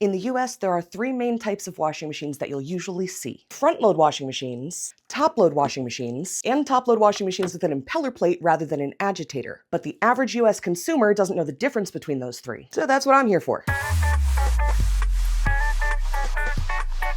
In the US, there are three main types of washing machines that you'll usually see: front-load washing machines, top-load washing machines, and top-load washing machines with an impeller plate rather than an agitator. But the average US consumer doesn't know the difference between those three. So that's what I'm here for.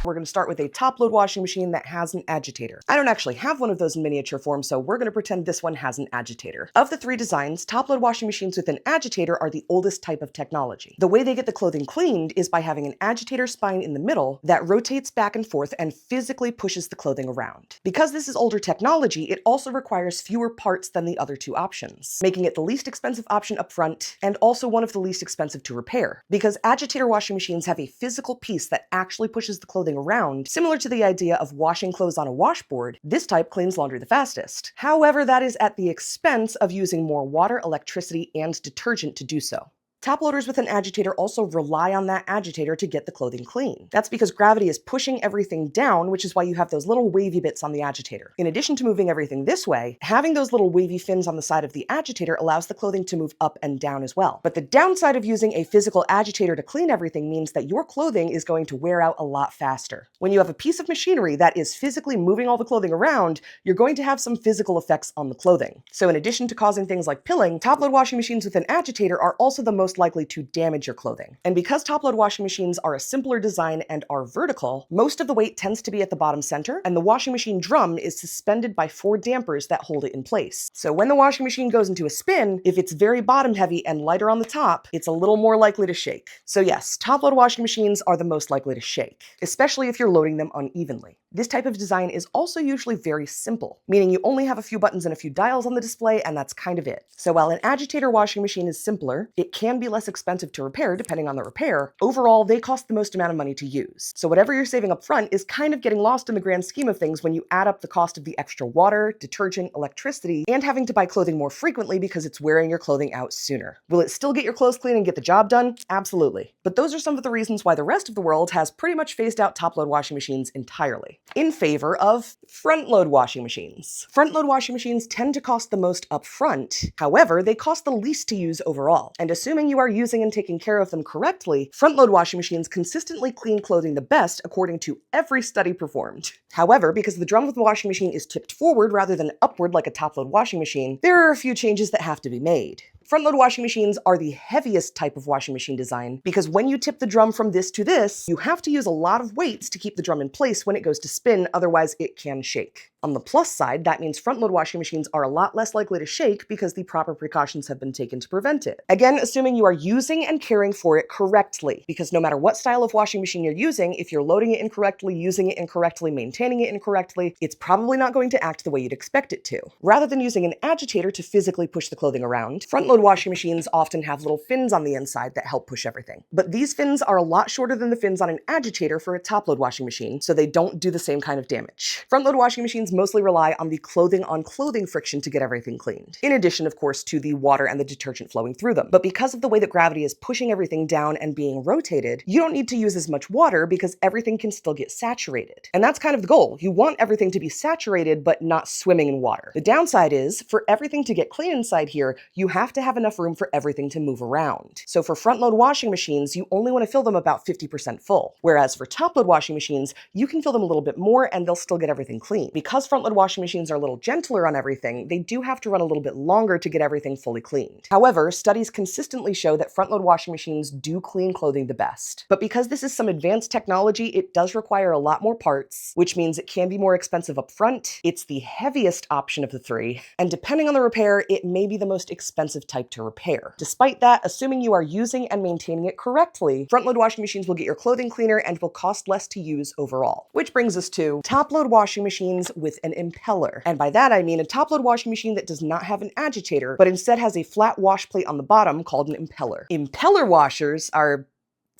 We're going to start with a top-load washing machine that has an agitator. I don't actually have one of those in miniature form, so we're going to pretend this one has an agitator. Of the three designs, top-load washing machines with an agitator are the oldest type of technology. The way they get the clothing cleaned is by having an agitator spine in the middle that rotates back and forth and physically pushes the clothing around. Because this is older technology, it also requires fewer parts than the other two options, making it the least expensive option up front and also one of the least expensive to repair. Because agitator washing machines have a physical piece that actually pushes the clothing around, similar to the idea of washing clothes on a washboard, this type cleans laundry the fastest. However, that is at the expense of using more water, electricity, and detergent to do so. Top loaders with an agitator also rely on that agitator to get the clothing clean. That's because gravity is pushing everything down, which is why you have those little wavy bits on the agitator. In addition to moving everything this way, having those little wavy fins on the side of the agitator allows the clothing to move up and down as well. But the downside of using a physical agitator to clean everything means that your clothing is going to wear out a lot faster. When you have a piece of machinery that is physically moving all the clothing around, you're going to have some physical effects on the clothing. So in addition to causing things like pilling, top-load washing machines with an agitator are also the most likely to damage your clothing. And because top-load washing machines are a simpler design and are vertical, most of the weight tends to be at the bottom center, and the washing machine drum is suspended by 4 dampers that hold it in place. So when the washing machine goes into a spin, if it's very bottom heavy and lighter on the top, it's a little more likely to shake. So yes, top-load washing machines are the most likely to shake, especially if you're loading them unevenly. This type of design is also usually very simple, meaning you only have a few buttons and a few dials on the display, and that's kind of it. So while an agitator washing machine is simpler, it can be less expensive to repair depending on the repair. Overall, they cost the most amount of money to use. So whatever you're saving up front is kind of getting lost in the grand scheme of things when you add up the cost of the extra water, detergent, electricity, and having to buy clothing more frequently because it's wearing your clothing out sooner. Will it still get your clothes clean and get the job done? Absolutely. But those are some of the reasons why the rest of the world has pretty much phased out top-load washing machines entirely, in favor of front-load washing machines. Front-load washing machines tend to cost the most up front. However, they cost the least to use overall. And assuming you are using and taking care of them correctly, front-load washing machines consistently clean clothing the best according to every study performed. However, because the drum of the washing machine is tipped forward rather than upward like a top-load washing machine, there are a few changes that have to be made. Front-load washing machines are the heaviest type of washing machine design because when you tip the drum from this to this, you have to use a lot of weights to keep the drum in place when it goes to spin, otherwise it can shake. On the plus side, that means front-load washing machines are a lot less likely to shake because the proper precautions have been taken to prevent it. Again, assuming you are using and caring for it correctly, because no matter what style of washing machine you're using, if you're loading it incorrectly, using it incorrectly, maintaining it incorrectly, it's probably not going to act the way you'd expect it to. Rather than using an agitator to physically push the clothing around, front-load washing machines often have little fins on the inside that help push everything. But these fins are a lot shorter than the fins on an agitator for a top-load washing machine, so they don't do the same kind of damage. Front-load washing machines mostly rely on the clothing-on-clothing friction to get everything cleaned, in addition, of course, to the water and the detergent flowing through them. But because of the way that gravity is pushing everything down and being rotated, you don't need to use as much water because everything can still get saturated. And that's kind of the goal. You want everything to be saturated, but not swimming in water. The downside is, for everything to get clean inside here, you have to have enough room for everything to move around. So for front-load washing machines, you only want to fill them about 50% full. Whereas for top-load washing machines, you can fill them a little bit more and they'll still get everything clean. Because front-load washing machines are a little gentler on everything, they do have to run a little bit longer to get everything fully cleaned. However, studies consistently show that front-load washing machines do clean clothing the best. But because this is some advanced technology, it does require a lot more parts, which means it can be more expensive up front. It's the heaviest option of the three, and depending on the repair, it may be the most expensive type to repair. Despite that, assuming you are using and maintaining it correctly, front-load washing machines will get your clothing cleaner and will cost less to use overall. Which brings us to top-load washing machines with an impeller. And by that I mean a top-load washing machine that does not have an agitator, but instead has a flat wash plate on the bottom called an impeller. Impeller washers are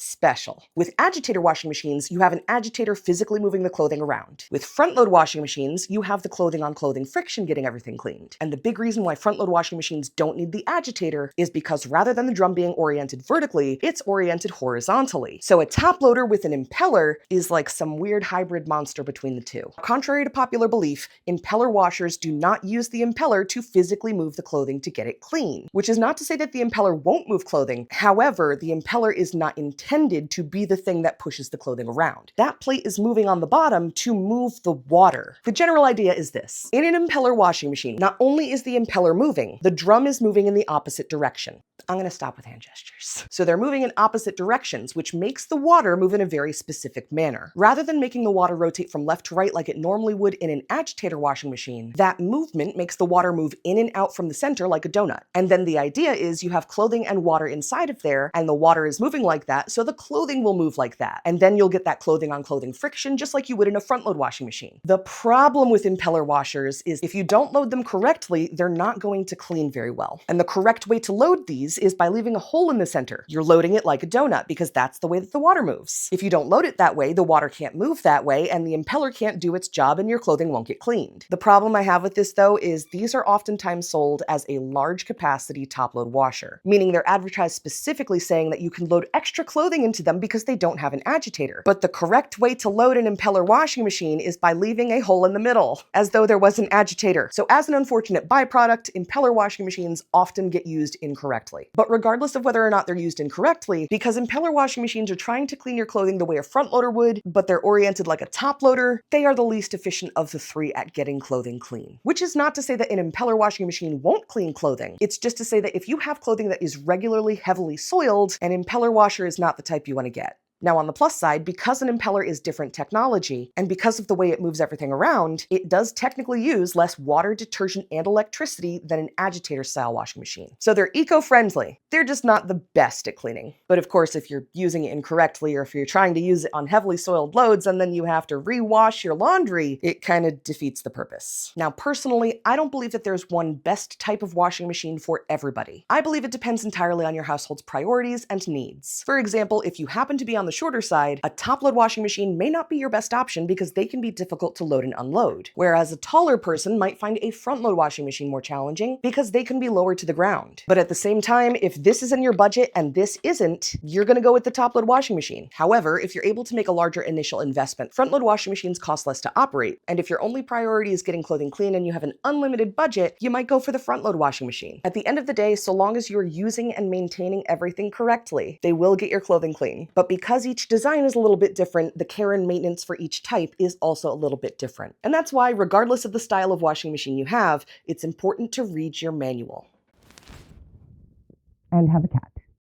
special. With agitator washing machines, you have an agitator physically moving the clothing around. With front-load washing machines, you have the clothing-on-clothing friction getting everything cleaned. And the big reason why front-load washing machines don't need the agitator is because rather than the drum being oriented vertically, it's oriented horizontally. So a top loader with an impeller is like some weird hybrid monster between the two. Contrary to popular belief, impeller washers do not use the impeller to physically move the clothing to get it clean. Which is not to say that the impeller won't move clothing. However, the impeller is not intended intended to be the thing that pushes the clothing around. That plate is moving on the bottom to move the water. The general idea is this. In an impeller washing machine, not only is the impeller moving, the drum is moving in the opposite direction. I'm going to stop with hand gestures. So they're moving in opposite directions, which makes the water move in a very specific manner. Rather than making the water rotate from left to right like it normally would in an agitator washing machine, that movement makes the water move in and out from the center like a donut. And then the idea is you have clothing and water inside of there, and the water is moving like that, so the clothing will move like that. And then you'll get that clothing on clothing friction just like you would in a front load washing machine. The problem with impeller washers is if you don't load them correctly, they're not going to clean very well. And the correct way to load these is by leaving a hole in the center. You're loading it like a donut because that's the way that the water moves. If you don't load it that way, the water can't move that way and the impeller can't do its job and your clothing won't get cleaned. The problem I have with this though is these are oftentimes sold as a large capacity top load washer, meaning they're advertised specifically saying that you can load extra clothing into them because they don't have an agitator. But the correct way to load an impeller washing machine is by leaving a hole in the middle, as though there was an agitator. So as an unfortunate byproduct, impeller washing machines often get used incorrectly. But regardless of whether or not they're used incorrectly, because impeller washing machines are trying to clean your clothing the way a front loader would, but they're oriented like a top loader, they are the least efficient of the three at getting clothing clean. Which is not to say that an impeller washing machine won't clean clothing. It's just to say that if you have clothing that is regularly heavily soiled, an impeller washer is not the type you want to get. Now on the plus side, because an impeller is different technology, and because of the way it moves everything around, it does technically use less water, detergent, and electricity than an agitator-style washing machine. So they're eco-friendly. They're just not the best at cleaning. But of course, if you're using it incorrectly, or if you're trying to use it on heavily soiled loads and then you have to rewash your laundry, it kind of defeats the purpose. Now personally, I don't believe that there's one best type of washing machine for everybody. I believe it depends entirely on your household's priorities and needs. For example, if you happen to be on the shorter side, a top-load washing machine may not be your best option because they can be difficult to load and unload, whereas a taller person might find a front-load washing machine more challenging because they can be lower to the ground. But at the same time, if this is in your budget and this isn't, you're going to go with the top-load washing machine. However, if you're able to make a larger initial investment, front-load washing machines cost less to operate, and if your only priority is getting clothing clean and you have an unlimited budget, you might go for the front-load washing machine. At the end of the day, so long as you're using and maintaining everything correctly, they will get your clothing clean. But because each design is a little bit different, the care and maintenance for each type is also a little bit different. And that's why, regardless of the style of washing machine you have, it's important to read your manual. And have a cat.